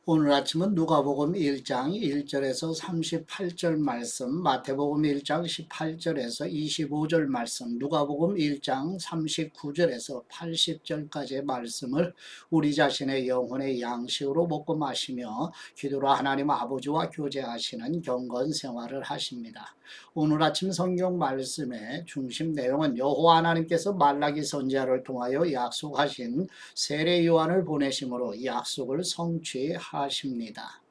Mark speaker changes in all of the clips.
Speaker 1: 오늘 아침은 누가복음 1장 1절에서 38절 말씀, 마태복음 1장 18절에서 25절 말씀, 누가복음 1장 39절에서 80절까지의 말씀을 우리 자신의 영혼의 양식으로 먹고 마시며 기도로 하나님 아버지와 교제하시는 경건 생활을 하십니다. 오늘 아침 성경 말씀의 중심 내용은 여호와 하나님께서 말라기 선지자를 통하여 약속하신 세례 요한을 보내심으로 약속을 성취하십니다.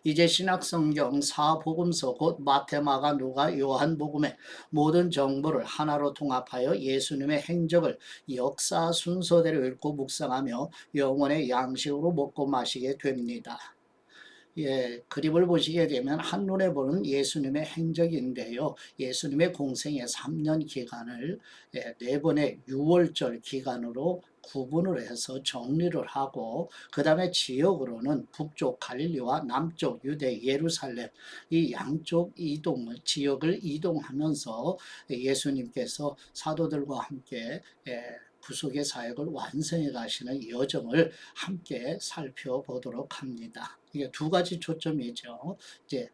Speaker 1: 이제 신약성경 사복음서 곧 마태, 마가, 누가, 요한복음의 모든 정보를 하나로 통합하여 예수님의 행적을 역사 순서대로 읽고 묵상하며 영혼의 양식으로 먹고 마시게 됩니다. 그림을 보시게 되면 한눈에 보는 예수님의 행적인데요. 예수님의 공생의 3년 기간을 4번의 6월절 기간으로 구분을 해서 정리를 하고 그 다음에 지역으로는 북쪽 갈릴리와 남쪽 유대 예루살렘 이 양쪽 지역을 이동하면서 예수님께서 사도들과 함께 구속의 사역을 완성해 가시는 여정을 함께 살펴보도록 합니다. 이게 두 가지 초점이죠. 이제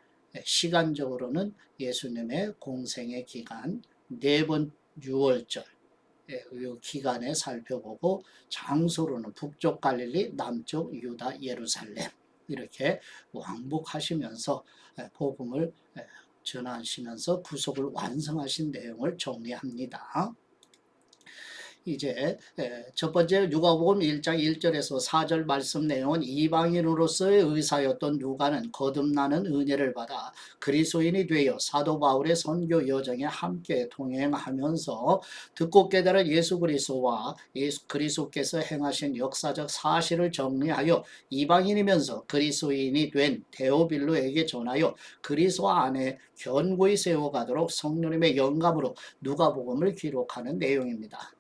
Speaker 1: 시간적으로는 예수님의 공생의 기간, 4번 6월절 이 기간에 살펴보고 장소로는 북쪽 갈릴리, 남쪽 유다 예루살렘 이렇게 왕복하시면서 복음을 전하시면서 구속을 완성하신 내용을 정리합니다. 이제 첫 번째 누가복음 1장 1절에서 4절 말씀 내용은 이방인으로서의 의사였던 누가는 거듭나는 은혜를 받아 그리스도인이 되어 사도 바울의 선교 여정에 함께 동행하면서 듣고 깨달은 예수 그리스도와 예수 그리스도께서 행하신 역사적 사실을 정리하여 이방인이면서 그리스도인이 된 데오빌로에게 전하여 그리스도 안에 견고히 세워가도록 성령님의 영감으로 누가복음을 기록하는 내용입니다.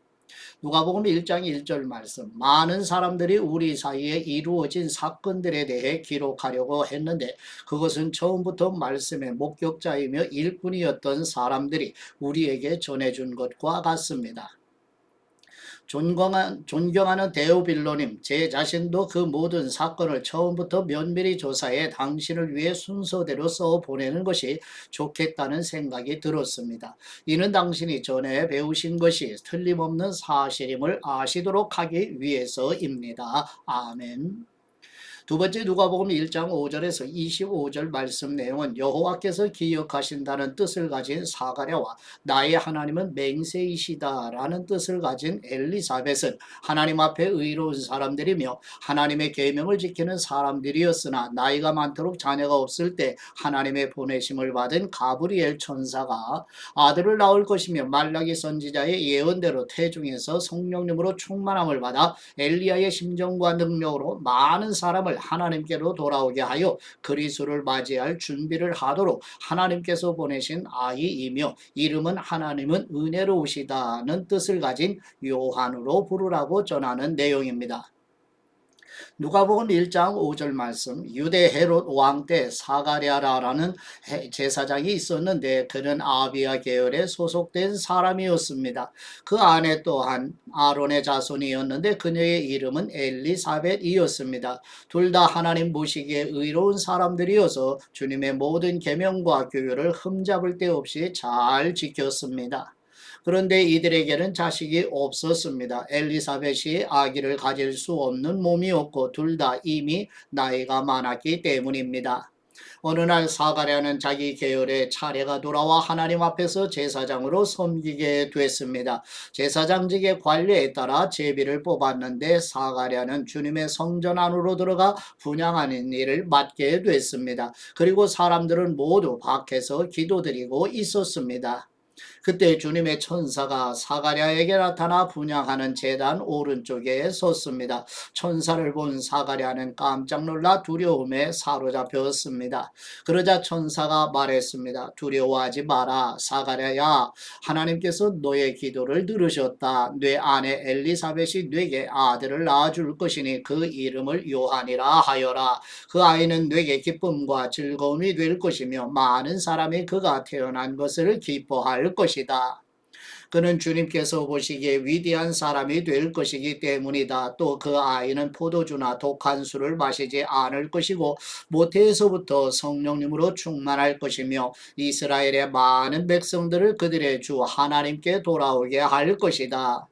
Speaker 1: 누가복음 1장 1절 말씀, 많은 사람들이 우리 사이에 이루어진 사건들에 대해 기록하려고 했는데 그것은 처음부터 말씀의 목격자이며 일꾼이었던 사람들이 우리에게 전해준 것과 같습니다. 존경하는 데오빌로님, 제 자신도 그 모든 사건을 처음부터 면밀히 조사해 당신을 위해 순서대로 써 보내는 것이 좋겠다는 생각이 들었습니다. 이는 당신이 전에 배우신 것이 틀림없는 사실임을 아시도록 하기 위해서입니다. 아멘. 두 번째 누가복음 1장 5절에서 25절 말씀 내용은 여호와께서 기억하신다는 뜻을 가진 사가랴와 나의 하나님은 맹세이시다라는 뜻을 가진 엘리사벳은 하나님 앞에 의로운 사람들이며 하나님의 계명을 지키는 사람들이었으나 나이가 많도록 자녀가 없을 때 하나님의 보내심을 받은 가브리엘 천사가 아들을 낳을 것이며 말라기 선지자의 예언대로 태중에서 성령님으로 충만함을 받아 엘리야의 심정과 능력으로 많은 사람을 하나님께로 돌아오게 하여 그리스도를 맞이할 준비를 하도록 하나님께서 보내신 아이이며 이름은 하나님은 은혜로우시다는 뜻을 가진 요한으로 부르라고 전하는 내용입니다. 누가복음 1장 5절 말씀, 유대 헤롯 왕 때 사가랴라는 제사장이 있었는데 그는 아비야 계열에 소속된 사람이었습니다. 그 아내 또한 아론의 자손이었는데 그녀의 이름은 엘리사벳이었습니다. 둘 다 하나님 보시기에 의로운 사람들이어서 주님의 모든 계명과 규율을 흠잡을 데 없이 잘 지켰습니다. 그런데 이들에게는 자식이 없었습니다. 엘리사벳이 아기를 가질 수 없는 몸이었고 둘 다 이미 나이가 많았기 때문입니다. 어느 날 사가랴는 자기 계열의 차례가 돌아와 하나님 앞에서 제사장으로 섬기게 됐습니다. 제사장직의 관례에 따라 제비를 뽑았는데 사가랴는 주님의 성전 안으로 들어가 분향하는 일을 맡게 됐습니다. 그리고 사람들은 모두 밖에서 기도드리고 있었습니다. 그때 주님의 천사가 사가랴에게 나타나 분향하는 제단 오른쪽에 섰습니다. 천사를 본 사가랴는 깜짝 놀라 두려움에 사로잡혔습니다. 그러자 천사가 말했습니다. 두려워하지 마라. 사가랴야, 하나님께서 너의 기도를 들으셨다. 네 아내 엘리사벳이 네게 아들을 낳아줄 것이니 그 이름을 요한이라 하여라. 그 아이는 네게 기쁨과 즐거움이 될 것이며 많은 사람이 그가 태어난 것을 기뻐할 것이다. 그는 주님께서 보시기에 위대한 사람이 될 것이기 때문이다. 또 그 아이는 포도주나 독한 술을 마시지 않을 것이고 모태에서부터 성령님으로 충만할 것이며 이스라엘의 많은 백성들을 그들의 주 하나님께 돌아오게 할 것이다.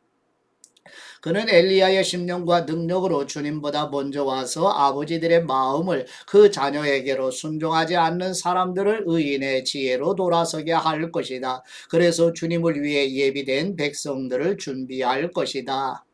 Speaker 1: 그는 엘리야의 심령과 능력으로 주님보다 먼저 와서 아버지들의 마음을 그 자녀에게로 순종하지 않는 사람들을 의인의 지혜로 돌아서게 할 것이다. 그래서 주님을 위해 예비된 백성들을 준비할 것이다.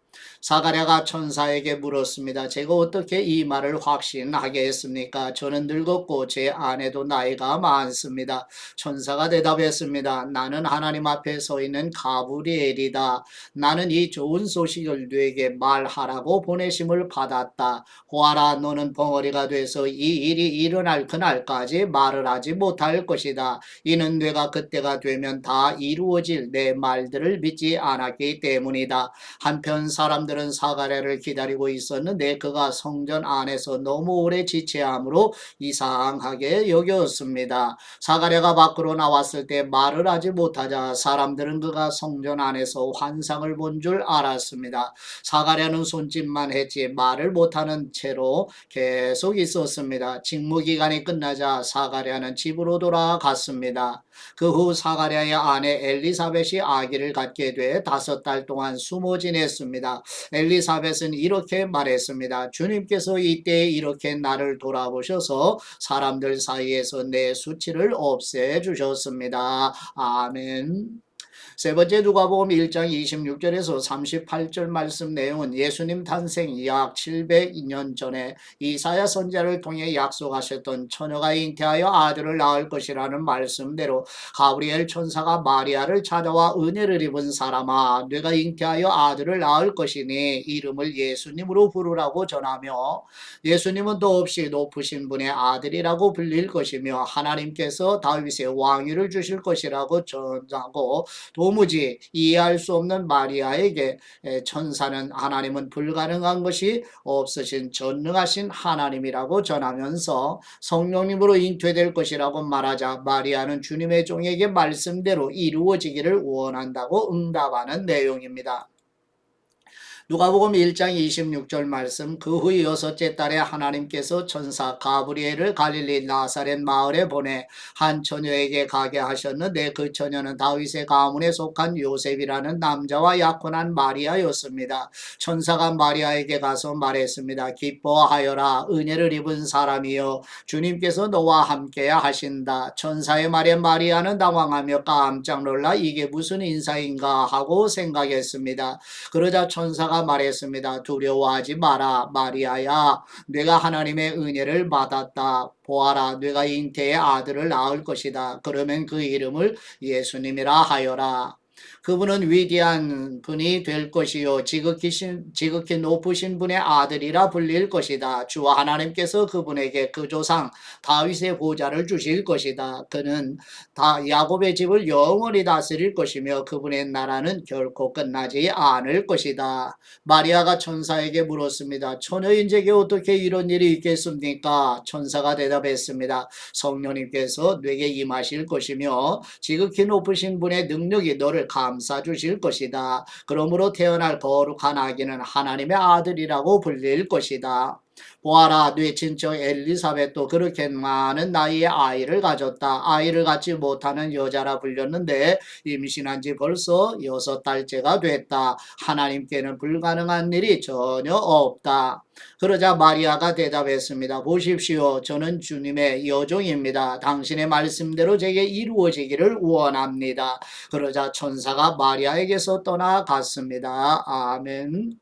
Speaker 1: 사가랴가 천사에게 물었습니다. 제가 어떻게 이 말을 확신하게 했습니까? 저는 늙었고 제 아내도 나이가 많습니다. 천사가 대답했습니다. 나는 하나님 앞에 서 있는 가브리엘이다. 나는 이 좋은 소식을 네게 말하라고 보내심을 받았다. 보아라, 너는 벙어리가 돼서 이 일이 일어날 그날까지 말을 하지 못할 것이다. 이는 네가 그때가 되면 다 이루어질 내 말들을 믿지 않았기 때문이다. 한편 사람들은 사가랴를 기다리고 있었는데 그가 성전 안에서 너무 오래 지체함으로 이상하게 여겼습니다. 사가랴가 밖으로 나왔을 때 말을 하지 못하자 사람들은 그가 성전 안에서 환상을 본 줄 알았습니다. 사가랴는 손짓만 했지 말을 못하는 채로 계속 있었습니다. 직무기간이 끝나자 사가랴는 집으로 돌아갔습니다. 그 후 사가랴의 아내 엘리사벳이 아기를 갖게 돼 5달 동안 숨어 지냈습니다. 엘리사벳은 이렇게 말했습니다. 주님께서 이때 이렇게 나를 돌아보셔서 사람들 사이에서 내 수치를 없애주셨습니다. 아멘. 세 번째 누가복음 1장 26절에서 38절 말씀 내용은 예수님 탄생 약 700년 전에 이사야 선지자를 통해 약속하셨던 처녀가 잉태하여 아들을 낳을 것이라는 말씀대로 가브리엘 천사가 마리아를 찾아와 은혜를 입은 사람아 네가 잉태하여 아들을 낳을 것이니 이름을 예수님으로 부르라고 전하며 예수님은 더없이 높으신 분의 아들이라고 불릴 것이며 하나님께서 다윗의 왕위를 주실 것이라고 전하고 도무지 이해할 수 없는 마리아에게 천사는 하나님은 불가능한 것이 없으신 전능하신 하나님이라고 전하면서 성령님으로 잉태될 것이라고 말하자 마리아는 주님의 종에게 말씀대로 이루어지기를 원한다고 응답하는 내용입니다. 누가복음 1장 26절 말씀 그 후 6째 달에 하나님께서 천사 가브리엘을 갈릴리 나사렛 마을에 보내 한 처녀에게 가게 하셨는데 그 처녀는 다윗의 가문에 속한 요셉이라는 남자와 약혼한 마리아였습니다. 천사가 마리아에게 가서 말했습니다. 기뻐하여라 은혜를 입은 사람이여 주님께서 너와 함께 하신다. 천사의 말에 마리아는 당황하며 깜짝 놀라 이게 무슨 인사인가 하고 생각했습니다. 그러자 천사가 말했습니다. 두려워하지 마라 마리아야 네가 하나님의 은혜를 받았다. 보아라 네가 잉태의 아들을 낳을 것이다. 그러면 그 이름을 예수님이라 하여라. 그분은 위대한 분이 될 것이요 지극히 높으신 분의 아들이라 불릴 것이다. 주 하나님께서 그분에게 그 조상 다윗의 보좌를 주실 것이다. 그는 야곱의 집을 영원히 다스릴 것이며 그분의 나라는 결코 끝나지 않을 것이다. 마리아가 천사에게 물었습니다. 처녀인 제게 어떻게 이런 일이 있겠습니까? 천사가 대답했습니다. 성령님께서 네게 임하실 것이며 지극히 높으신 분의 능력이 너를 감싸 주실 것이다. 그러므로 태어날 거룩한 아기는 하나님의 아들이라고 불릴 것이다. 보아라 네 친척 엘리사벳도 그렇게 많은 나이에 아이를 가졌다. 아이를 갖지 못하는 여자라 불렸는데 임신한 지 벌써 6달째가 됐다. 하나님께는 불가능한 일이 전혀 없다. 그러자 마리아가 대답했습니다. 보십시오. 저는 주님의 여종입니다. 당신의 말씀대로 제게 이루어지기를 원합니다. 그러자 천사가 마리아에게서 떠나갔습니다. 아멘.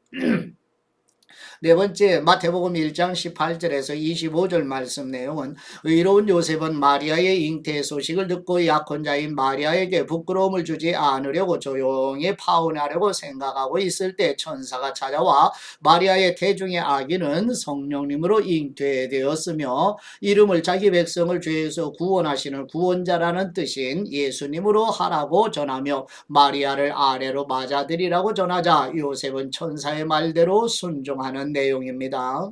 Speaker 1: 네 번째 마태복음 1장 18절에서 25절 말씀 내용은 의로운 요셉은 마리아의 잉태 소식을 듣고 약혼자인 마리아에게 부끄러움을 주지 않으려고 조용히 파혼하려고 생각하고 있을 때 천사가 찾아와 마리아의 태중의 아기는 성령님으로 잉태되었으며 이름을 자기 백성을 죄에서 구원하시는 구원자라는 뜻인 예수님으로 하라고 전하며 마리아를 아내로 맞아들이라고 전하자 요셉은 천사의 말대로 순종하는 내용입니다.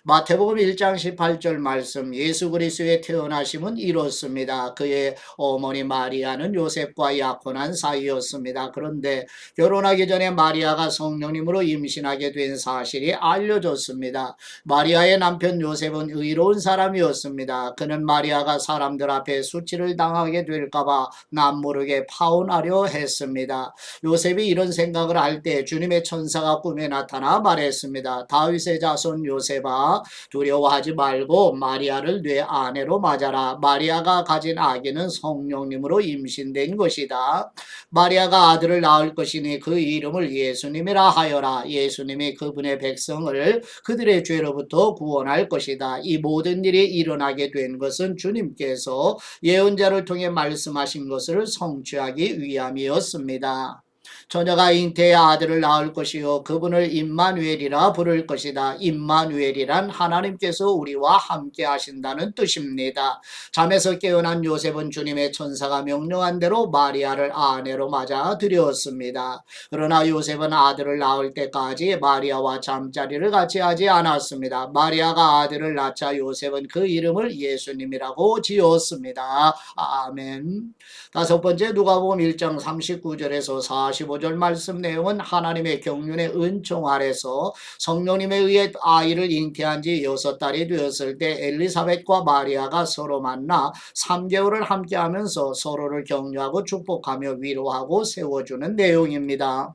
Speaker 1: 마태복음 1장 18절 말씀, 예수 그리스도의 태어나심은 이렇습니다. 그의 어머니 마리아는 요셉과 약혼한 사이였습니다. 그런데 결혼하기 전에 마리아가 성령님으로 임신하게 된 사실이 알려졌습니다. 마리아의 남편 요셉은 의로운 사람이었습니다. 그는 마리아가 사람들 앞에 수치를 당하게 될까봐 남모르게 파혼하려 했습니다. 요셉이 이런 생각을 할 때 주님의 천사가 꿈에 나타나 말했습니다. 다윗의 자손 요셉아, 두려워하지 말고 마리아를 네 아내로 맞아라. 마리아가 가진 아기는 성령님으로 임신된 것이다. 마리아가 아들을 낳을 것이니 그 이름을 예수님이라 하여라. 예수님이 그분의 백성을 그들의 죄로부터 구원할 것이다. 이 모든 일이 일어나게 된 것은 주님께서 예언자를 통해 말씀하신 것을 성취하기 위함이었습니다. 처녀가 잉태의 아들을 낳을 것이요 그분을 임마누엘이라 부를 것이다. 임마누엘이란 하나님께서 우리와 함께 하신다는 뜻입니다. 잠에서 깨어난 요셉은 주님의 천사가 명령한 대로 마리아를 아내로 맞아 들였습니다. 그러나 요셉은 아들을 낳을 때까지 마리아와 잠자리를 같이 하지 않았습니다. 마리아가 아들을 낳자 요셉은 그 이름을 예수님이라고 지었습니다. 아멘. 다섯 번째, 누가복음 1장 39절에서 45절 말씀 내용은 하나님의 경륜의 은총 아래서 성령님에 의해 아이를 잉태한 지 6달이 되었을 때 엘리사벳과 마리아가 서로 만나 3개월을 함께하면서 서로를 격려하고 축복하며 위로하고 세워주는 내용입니다.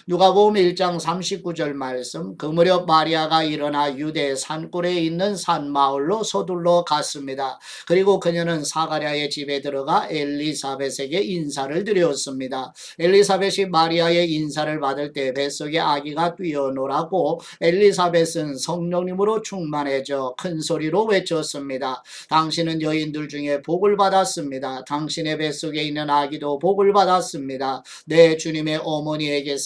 Speaker 1: 누가복음 1장 39절 말씀, 그 무렵 마리아가 일어나 유대 산골에 있는 산 마을로 서둘러 갔습니다. 그리고 그녀는 사가랴의 집에 들어가 엘리사벳에게 인사를 드렸습니다. 엘리사벳이 마리아의 인사를 받을 때 뱃속에 아기가 뛰어놀았고 엘리사벳은 성령님으로 충만해져 큰 소리로 외쳤습니다. 당신은 여인들 중에 복을 받았습니다. 당신의 뱃속에 있는 아기도 복을 받았습니다. 내 주님의 어머니께서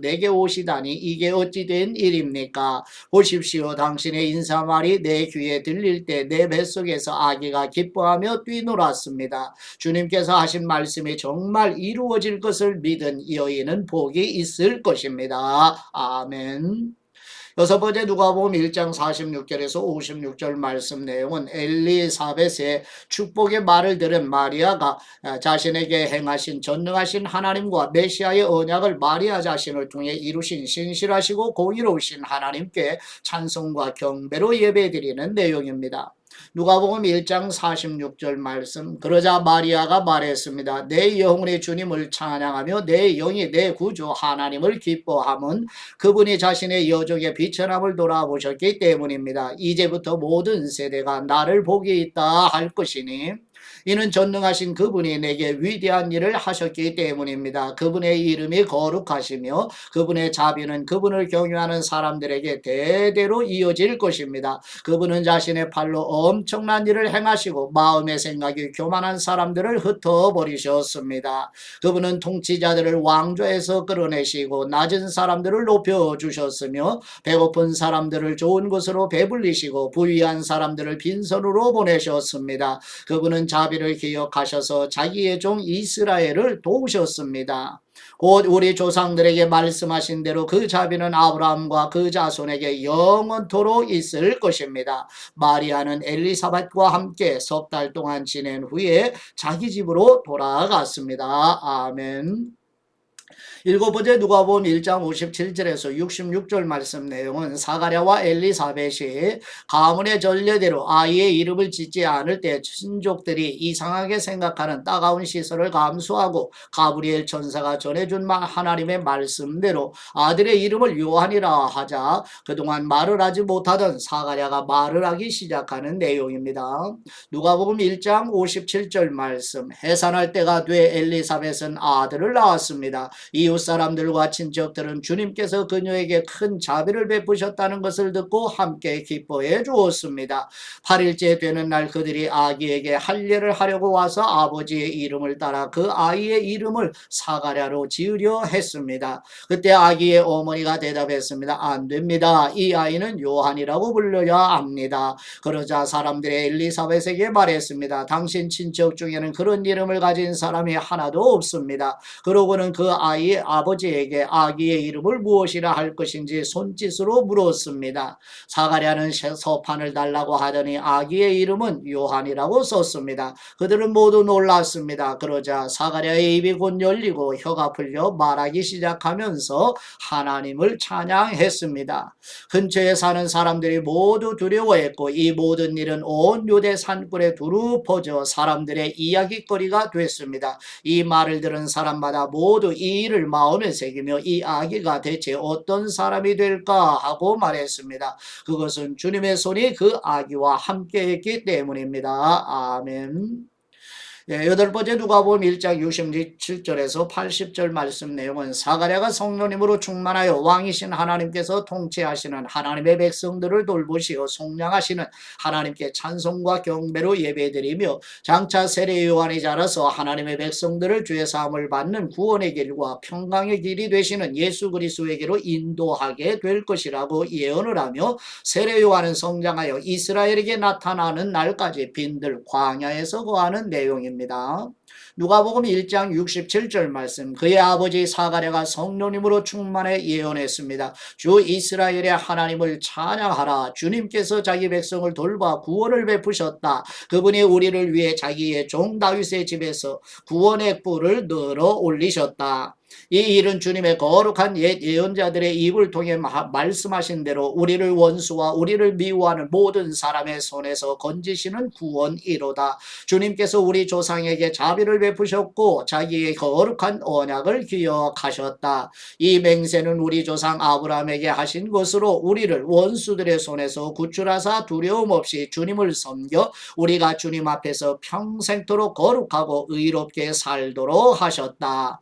Speaker 1: 내게 오시다니 이게 어찌 된 일입니까? 보십시오. 당신의 인사말이 내 귀에 들릴 때 내 뱃속에서 아기가 기뻐하며 뛰놀았습니다. 주님께서 하신 말씀이 정말 이루어질 것을 믿은 여인은 복이 있을 것입니다. 아멘. 여섯 번째, 누가복음 1장 46절에서 56절 말씀 내용은 엘리사벳의 축복의 말을 들은 마리아가 자신에게 행하신 전능하신 하나님과 메시아의 언약을 마리아 자신을 통해 이루신 신실하시고 공의로우신 하나님께 찬송과 경배로 예배드리는 내용입니다. 누가복음 1장 46절 말씀, 그러자 마리아가 말했습니다. 내 영혼의 주님을 찬양하며 내 영이 내 구주 하나님을 기뻐함은 그분이 자신의 여종의 비천함을 돌아보셨기 때문입니다. 이제부터 모든 세대가 나를 복이 있다 할 것이니 이는 전능하신 그분이 내게 위대한 일을 하셨기 때문입니다. 그분의 이름이 거룩하시며 그분의 자비는 그분을 경유하는 사람들에게 대대로 이어질 것입니다. 그분은 자신의 팔로 엄청난 일을 행하시고 마음의 생각이 교만한 사람들을 흩어버리셨습니다. 그분은 통치자들을 왕좌에서 끌어내시고 낮은 사람들을 높여주셨으며 배고픈 사람들을 좋은 곳으로 배불리시고 부유한 사람들을 빈손으로 보내셨습니다. 그분은 자비를 기억하셔서 자기의 종 이스라엘을 도우셨습니다. 곧 우리 조상들에게 말씀하신 대로 그 자비는 아브라함과 그 자손에게 영원토록 있을 것입니다. 마리아는 엘리사벳과 함께 석 달 동안 지낸 후에 자기 집으로 돌아갔습니다. 아멘. 일곱 번째, 누가복음 1장 57절에서 66절 말씀 내용은 사가랴와 엘리사벳이 가문의 전례대로 아이의 이름을 짓지 않을 때 친족들이 이상하게 생각하는 따가운 시선을 감수하고 가브리엘 천사가 전해준 하나님의 말씀대로 아들의 이름을 요한이라 하자 그동안 말을 하지 못하던 사가랴가 말을 하기 시작하는 내용입니다. 누가복음 1장 57절 말씀, 해산할 때가 돼 엘리사벳은 아들을 낳았습니다. 이웃 사람들과 친척들은 주님께서 그녀에게 큰 자비를 베푸셨다는 것을 듣고 함께 기뻐해 주었습니다. 8일째 되는 날 그들이 아기에게 할례를 하려고 와서 아버지의 이름을 따라 그 아이의 이름을 사가랴로 지으려 했습니다. 그때 아기의 어머니가 대답했습니다. 안 됩니다. 이 아이는 요한이라고 불러야 합니다. 그러자 사람들이 엘리사벳에게 말했습니다. 당신 친척 중에는 그런 이름을 가진 사람이 하나도 없습니다. 그러고는 그 아버지에게 아기의 이름을 무엇이라 할 것인지 손짓으로 물었습니다. 사가랴는 서판을 달라고 하더니 아기의 이름은 요한이라고 썼습니다. 그들은 모두 놀랐습니다. 그러자 사가랴의 입이 곧 열리고 혀가 풀려 말하기 시작하면서 하나님을 찬양했습니다. 근처에 사는 사람들이 모두 두려워했고 이 모든 일은 온 유대 산골에 두루 퍼져 사람들의 이야기거리가 됐습니다. 이 말을 들은 사람마다 모두 이 일을 마음에 새기며 이 아기가 대체 어떤 사람이 될까 하고 말했습니다. 그것은 주님의 손이 그 아기와 함께했기 때문입니다. 아멘. 여덟 번째 누가복음 1장 67절에서 80절 말씀 내용은 사가랴가 성령님으로 충만하여 왕이신 하나님께서 통치하시는 하나님의 백성들을 돌보시어 속량하시는 하나님께 찬송과 경배로 예배드리며 장차 세례 요한이 자라서 하나님의 백성들을 죄 사함을 받는 구원의 길과 평강의 길이 되시는 예수 그리스도에게로 인도하게 될 것이라고 예언을 하며 세례 요한은 성장하여 이스라엘에게 나타나는 날까지 빈들 광야에서 거하는 내용입니다. 누가복음 1장 67절 말씀 그의 아버지 사가랴가 성령님으로 충만해 예언했습니다. 주 이스라엘의 하나님을 찬양하라. 주님께서 자기 백성을 돌봐 구원을 베푸셨다. 그분이 우리를 위해 자기의 종 다윗의 집에서 구원의 뿔을 늘어 올리셨다. 이 일은 주님의 거룩한 옛 예언자들의 입을 통해 말씀하신 대로 우리를 원수와 우리를 미워하는 모든 사람의 손에서 건지시는 구원이로다. 주님께서 우리 조상에게 자비를 베푸셨고 자기의 거룩한 언약을 기억하셨다. 이 맹세는 우리 조상 아브라함에게 하신 것으로 우리를 원수들의 손에서 구출하사 두려움 없이 주님을 섬겨 우리가 주님 앞에서 평생토록 거룩하고 의롭게 살도록 하셨다.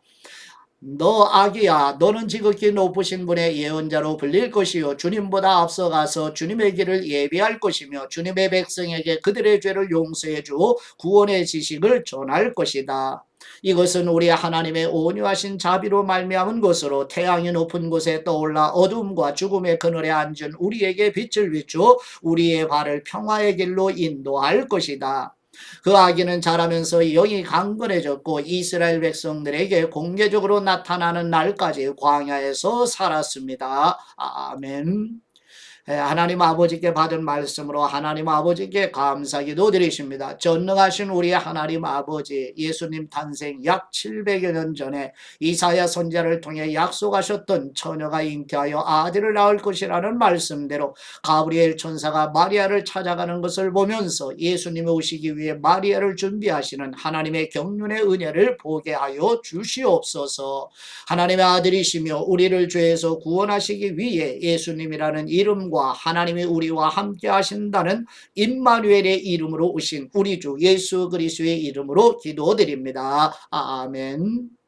Speaker 1: 너 아기야, 너는 지극히 높으신 분의 예언자로 불릴 것이요 주님보다 앞서가서 주님의 길을 예비할 것이며 주님의 백성에게 그들의 죄를 용서해 주어 구원의 지식을 전할 것이다. 이것은 우리 하나님의 온유하신 자비로 말미암은 것으로 태양이 높은 곳에 떠올라 어둠과 죽음의 그늘에 앉은 우리에게 빛을 비추어 우리의 발을 평화의 길로 인도할 것이다. 그 아기는 자라면서 영이 강건해졌고 이스라엘 백성들에게 공개적으로 나타나는 날까지 광야에서 살았습니다. 아멘. 하나님 아버지께 받은 말씀으로 하나님 아버지께 감사기도 드리십니다. 전능하신 우리 하나님 아버지 예수님 탄생 약 700여 년 전에 이사야 선지자를 통해 약속하셨던 처녀가 잉태하여 아들을 낳을 것이라는 말씀대로 가브리엘 천사가 마리아를 찾아가는 것을 보면서 예수님이 오시기 위해 마리아를 준비하시는 하나님의 경륜의 은혜를 보게 하여 주시옵소서. 하나님의 아들이시며 우리를 죄에서 구원하시기 위해 예수님이라는 이름 하나님이 우리와 함께 하신다는 임마누엘의 이름으로 오신 우리 주 예수 그리스도의 이름으로 기도드립니다. 아멘.